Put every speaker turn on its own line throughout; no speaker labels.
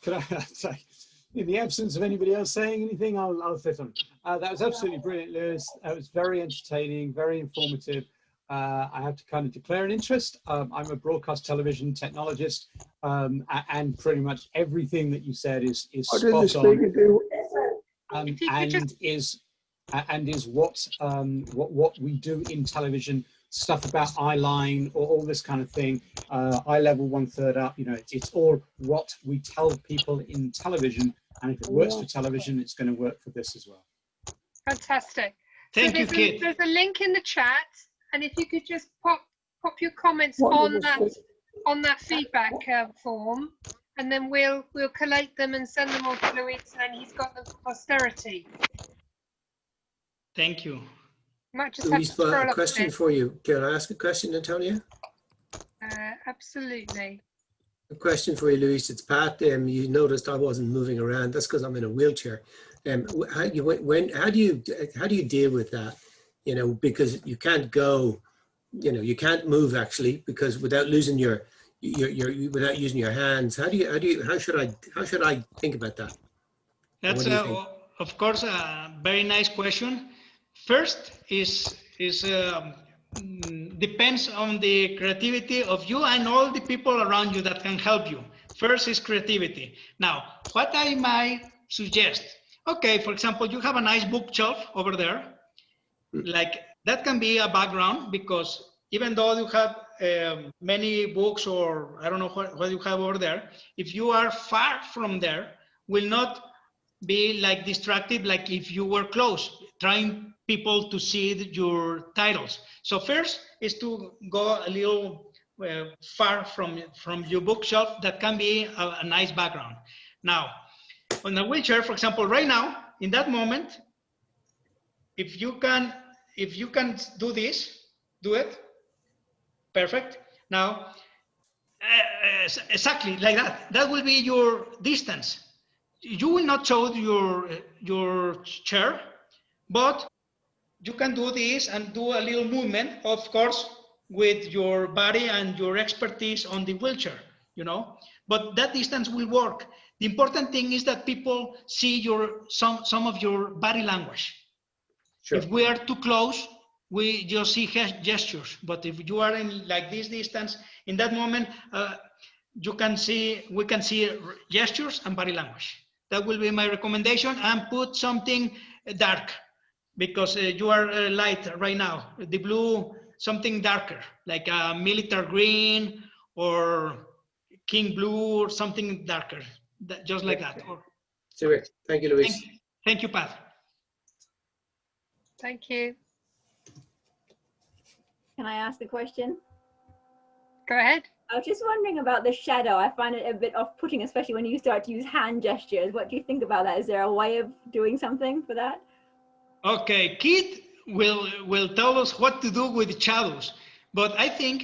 Could I say, in the absence of anybody else saying anything, I'll say something. That was absolutely brilliant, Lewis. That was very entertaining, very informative. I have to kind of declare an interest. I'm a broadcast television technologist, and pretty much everything that you said is spot on, and is what we do in television. Stuff about eye line or all this kind of thing, eye level 1/3 up. You know, it's all what we tell people in television, and if it works for television, it's going to work for this as well.
Fantastic.
Thank you, Kit.
There's a link in the chat, and if you could just pop your comments on that feedback form, and then we'll collate them and send them all to Luis, and he's got them for posterity.
Thank you.
Might just
Luis,
have to scroll
a
up
question for you. Can I ask a question, Antonia?
Absolutely.
A question for you, Luis. It's Pat. You noticed I wasn't moving around. That's because I'm in a wheelchair. How do you deal with that? You know, because you can't go. You know, you can't move actually because without losing without using your hands. How should I think about that?
That's of course a very nice question. First depends on the creativity of you and all the people around you that can help you. First is creativity. Now, what I might suggest, okay, for example, you have a nice bookshelf over there, like that can be a background, because even though you have many books, or I don't know what you have over there, if you are far from there, will not be like distracted like if you were close, trying people to see your titles. So first is to go a little far from your bookshelf. That can be a nice background. Now, on the wheelchair, for example, right now, in that moment, if you can do this, do it. Perfect. Now, exactly like that. That will be your distance. You will not show your chair, but you can do this and do a little movement, of course, with your body and your expertise on the wheelchair, you know, but that distance will work. The important thing is that people see some of your body language. Sure. If we are too close, we just see gestures, but if you are in like this distance, in that moment, we can see gestures and body language. That will be my recommendation, and put something dark, because you are light right now. The blue, something darker, like a military green or king blue or something darker, just like that.
Super. Thank you, Luis.
Thank you, Pat.
Thank you.
Can I ask a question?
Go ahead.
I was just wondering about the shadow. I find it a bit off-putting, especially when you start to use hand gestures. What do you think about that? Is there a way of doing something for that?
Okay, Kit will tell us what to do with shadows, but I think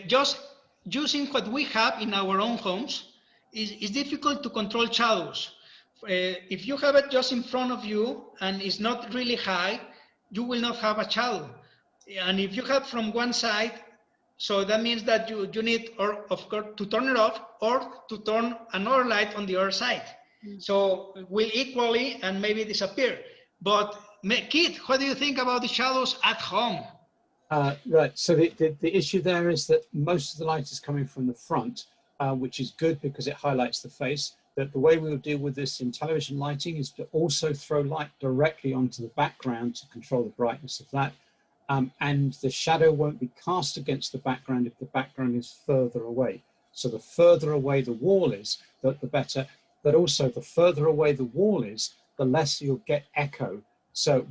just using what we have in our own homes is difficult to control shadows. If you have it just in front of you and it's not really high, you will not have a shadow. And if you have from one side, so that means that you need, or of course, to turn it off or to turn another light on the other side. So it will equally and maybe disappear. But Kit, what do you think about the shadows at home?
Right, so the issue there is that most of the light is coming from the front, which is good because it highlights the face. That the way we will deal with this in television lighting is to also throw light directly onto the background to control the brightness of that. And the shadow won't be cast against the background if the background is further away. So the further away the wall is, the better, but also the further away the wall is, the less you'll get echo. So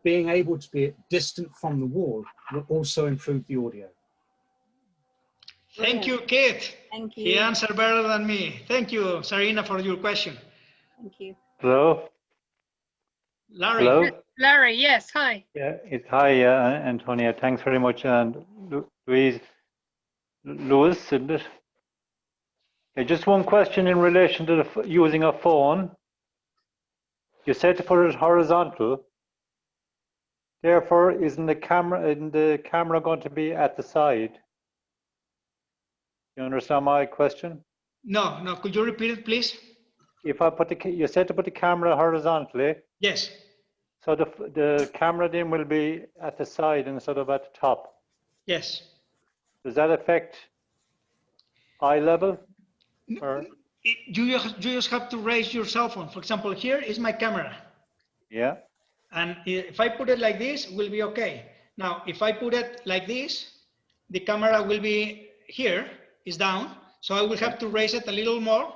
being able to be distant from the wall will also improve the audio.
Thank you, Kit.
Thank you.
He answered better than me. Thank you, Sarina, for your question.
Thank you.
Hello.
Larry.
Hello.
Larry, yes, hi.
Yeah, it's hi, Antonia. Thanks very much, and Louis, isn't it? Okay, just one question in relation to using a phone. You said to put it horizontal. Therefore, isn't the camera going to be at the side? You understand my question?
No. Could you repeat it, please?
if I put you said to put the camera horizontally,
Yes.
so the camera then will be at the side instead of at the top.
Yes.
Does that affect eye level? Or
You just have to raise your cell phone. For example, here is my camera.
yeah.
And if I put it like this, will be okay. Now, if I put it like this, the camera will be here, is down. So I will have to raise it a little more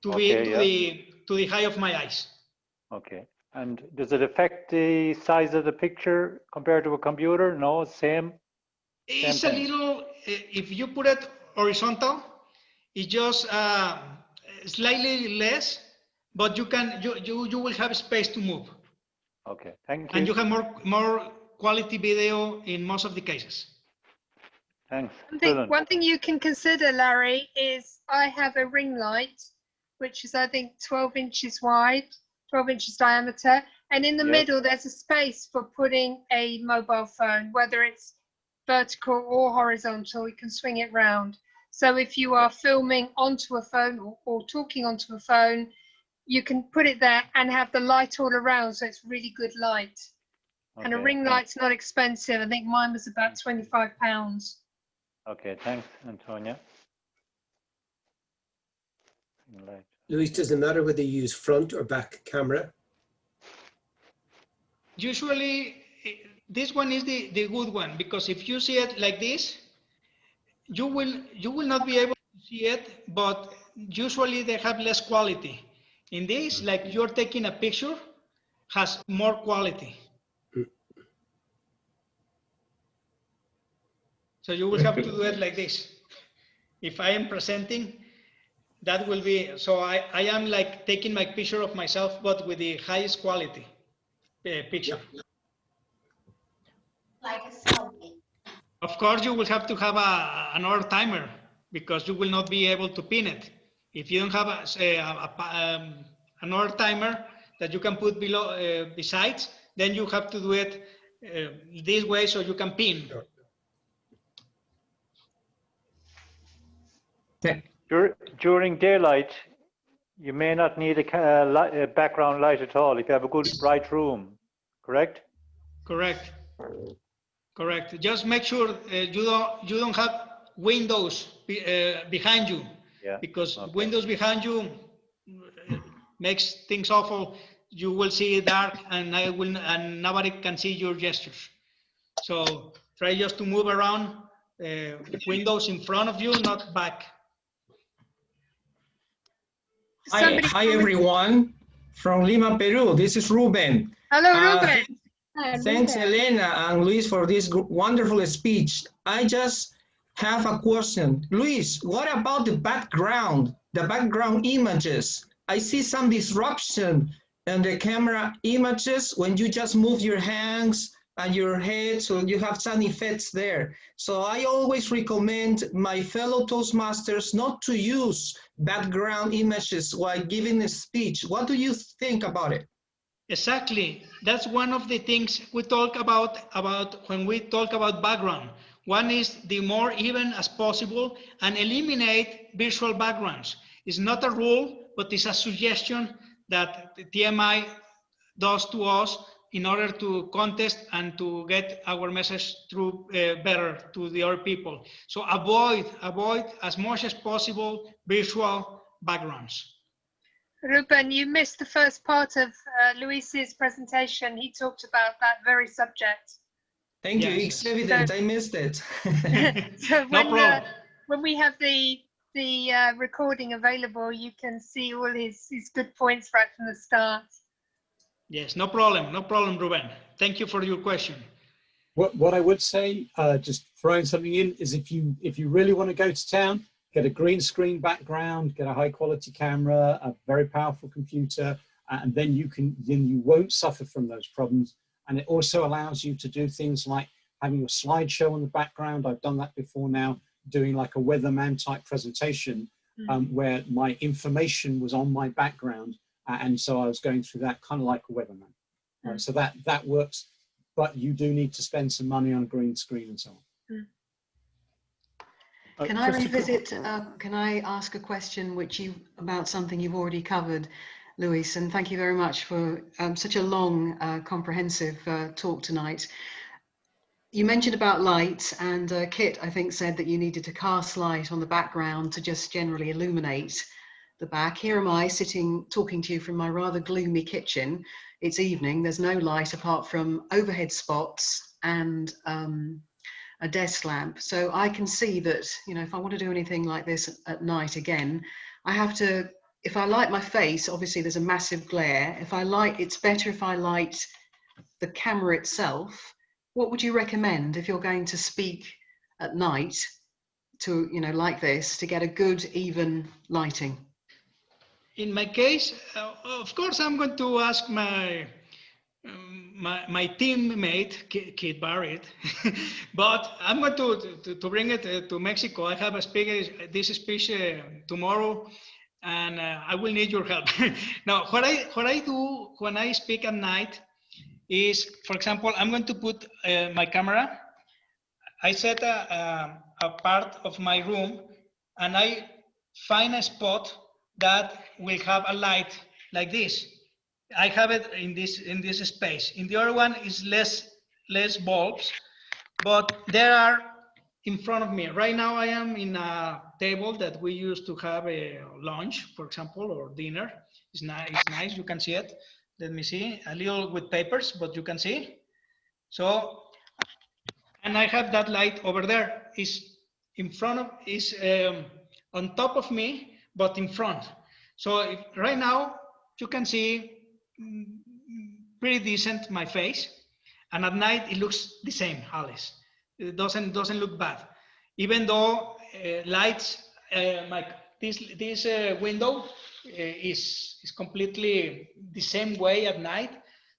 to
Okay,
be to the height of my eyes.
Okay. And does it affect the size of the picture compared to a computer? No, same.
It's
Same
a
thing.
little, if you put it horizontal, it's just slightly less, but you will have space to move.
Okay, thank
And
you.
you have more quality video in most of the cases.
Thanks.
One thing you can consider, Larry, is I have a ring light, which is I think 12 inches wide, 12 inches diameter, and in the middle there's a space for putting a mobile phone, whether it's vertical or horizontal, you can swing it round. So if you are filming onto a phone or talking onto a phone, you can put it there and have the light all around, so it's really good light. And a ring light's not expensive. I think mine was about £25.
Okay, thanks, Antonia.
Luis, does it matter whether you use front or back camera?
Usually, this one is the good one, because if you see it like this, you will not be able to see it, but usually they have less quality. In this, like you're taking a picture, has more quality. So you will have to do it like this. If I am presenting, that will be, so I am like taking my picture of myself, but with the highest quality picture.
Like a selfie.
Of course, you will have to have another timer, because you will not be able to pin it. If you don't have another timer that you can put below besides, then you have to do it this way so you can pin.
During daylight, you may not need a background light at all if you have a good bright room, correct?
Correct. Correct. Just make sure you don't have windows behind you, because windows behind you makes things awful. You will see dark, and nobody can see your gestures. So try just to move around. Windows in front of you, not back.
Hi everyone from Lima, Peru. This is Ruben.
Hello, Ruben.
Thanks, Elena and Luis, for this wonderful speech. I just have a question. Luis, what about the background images? I see some disruption in the camera images when you just move your hands and your head, so you have some effects there. So I always recommend my fellow Toastmasters not to use background images while giving a speech. What do you think about it?
Exactly. That's one of the things we talk about when we talk about background. One is the more even as possible and eliminate visual backgrounds. It's not a rule, but it's a suggestion that the TMI does to us in order to contest and to get our message through better to the other people. So avoid as much as possible visual backgrounds.
Ruben, you missed the first part of Luis's presentation. He talked about that very subject.
Thank you. It's evident I missed it.
So
no problem.
When we have the recording available, you can see all his good points right from the start.
Yes, no problem, Ruben. Thank you for your question.
What I would say, just throwing something in, is if you really want to go to town, get a green screen background, get a high quality camera, a very powerful computer, and then you won't suffer from those problems. And it also allows you to do things like having a slideshow on the background. I've done that before now, doing like a weatherman type presentation where my information was on my background. And so I was going through that kind of like a weatherman. So that works, but you do need to spend some money on a green screen and so on.
Can I
Just a quick-
revisit, can I ask a question about something you've already covered, Luis? And thank you very much for such a long, comprehensive talk tonight. You mentioned about light, and Kit, I think, said that you needed to cast light on the background to just generally illuminate the back. Here am I sitting, talking to you from my rather gloomy kitchen. It's evening, there's no light apart from overhead spots and a desk lamp. So I can see that, you know, if I want to do anything like this at night again, I have to, if I light my face, obviously there's a massive glare. If I light, it's better if I light the camera itself. What would you recommend if you're going to speak at night to, you know, like this, to get a good, even lighting?
In my case, of course, I'm going to ask my teammate, Kit Barrett, but I'm going to bring it to Mexico. I have this speech tomorrow, and I will need your help. Now, what I do when I speak at night is, for example, I'm going to put my camera. I set a part of my room, and I find a spot that will have a light like this. I have it in this space. In the other one is less bulbs, but there are in front of me. Right now I am in a table that we used to have a lunch, for example, or dinner. It's nice, you can see it. Let me see, a little with papers, but you can see. So, and I have that light over there. Is in front of, is on top of me, but in front. So right now you can see pretty decent my face, and at night it looks the same, Alice. It doesn't look bad, even though lights this window is completely the same way at night,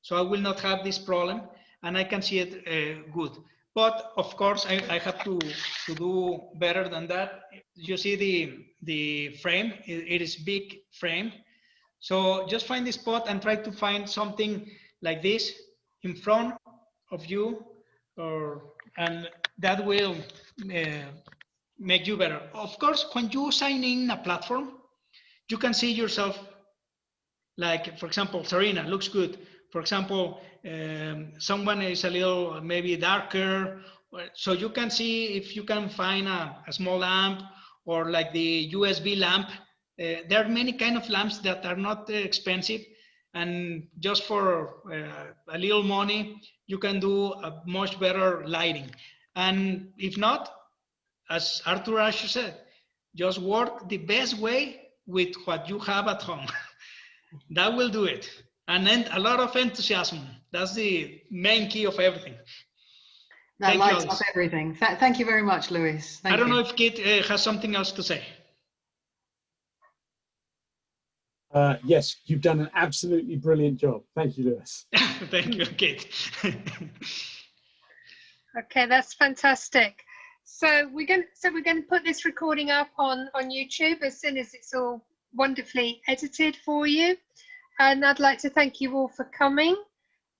so I will not have this problem, and I can see it good. But of course, I have to do better than that. You see the frame, it is big frame. So just find the spot and try to find something like this in front of you, and that will make you better. Of course, when you sign in a platform, you can see yourself, like, for example, Serena looks good. For example, someone is a little maybe darker. So you can see if you can find a small lamp, or like the USB lamp. There are many kind of lamps that are not expensive, and just for a little money, you can do a much better lighting. And if not, as Arthur Ashe said, just work the best way with what you have at home. That will do it. And then a lot of enthusiasm. That's the main key of everything.
That
Thank
lights
you,
up everything. Thank you very much, Luis.
I don't know if Kit has something else to say.
Yes, you've done an absolutely brilliant job. Thank you, Lewis.
Thank you, Kit.
Okay, that's fantastic. So we're going to put this recording up on YouTube as soon as it's all wonderfully edited for you. And I'd like to thank you all for coming.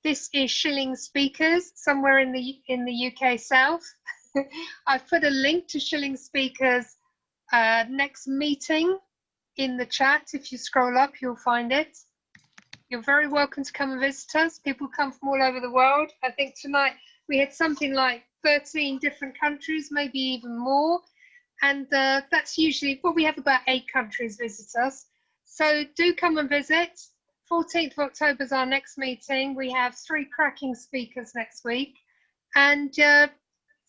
This is Shilling Speakers, somewhere in the UK South. I've put a link to Shilling Speakers next meeting in the chat. If you scroll up, you'll find it. You're very welcome to come and visit us. People come from all over the world. I think tonight we had something like 13 different countries, maybe even more. And that's usually, well, we have about 8 countries visit us. So do come and visit. 14th of October is our next meeting. We have 3 cracking speakers next week. And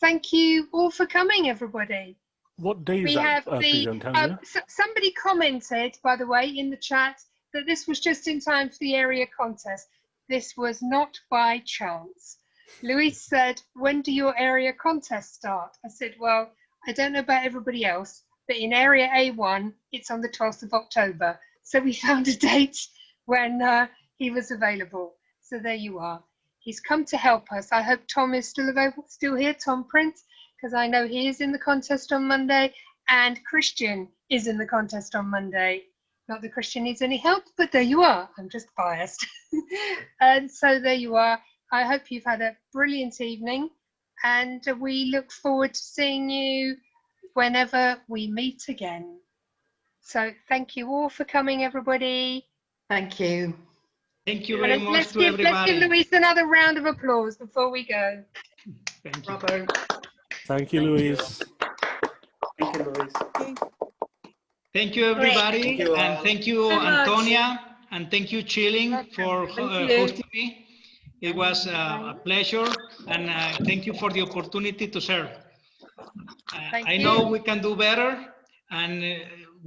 thank you all for coming, everybody.
What day is
We
that,
have
please, Antonio?
somebody commented, by the way, in the chat that this was just in time for the area contest. This was not by chance. Luis said, when do your area contests start? I said, well, I don't know about everybody else, but in area A1, it's on the 12th of October. So we found a date when he was available. So there you are. He's come to help us. I hope Tom is still available, still here, Tom Prince, because I know he is in the contest on Monday, and Christian is in the contest on Monday. Not that Christian needs any help, but there you are. I'm just biased. And so there you are. I hope you've had a brilliant evening, and we look forward to seeing you whenever we meet again. So thank you all for coming, everybody.
Thank you.
Thank you very
And
much
let's
to
give
everybody.
Louise another round of applause before we go.
Thank you.
Bravo.
Thank you, Louise.
Thank you, Luis.
Thank you, everybody.
Thank you
And
all.
thank you,
So much.
Antonia. And thank you, Chilling, for
Thank you.
hosting me. It was a pleasure. And thank you for the opportunity to serve.
Thank
I
you.
know we can do better. And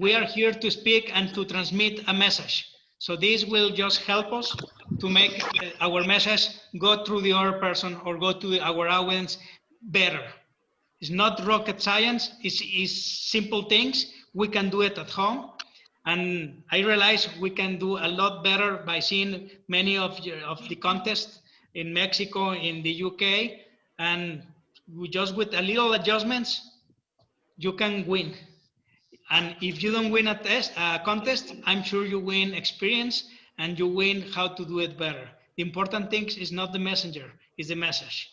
we are here to speak and to transmit a message. So this will just help us to make our message go through the other person or go to our audience better. It's not rocket science, it's simple things. We can do it at home. And I realize we can do a lot better by seeing many of the contests in Mexico, in the UK, and we just with a little adjustments, you can win. And if you don't win a contest, I'm sure you win experience and you win how to do it better. The important thing is not the messenger, it's the message.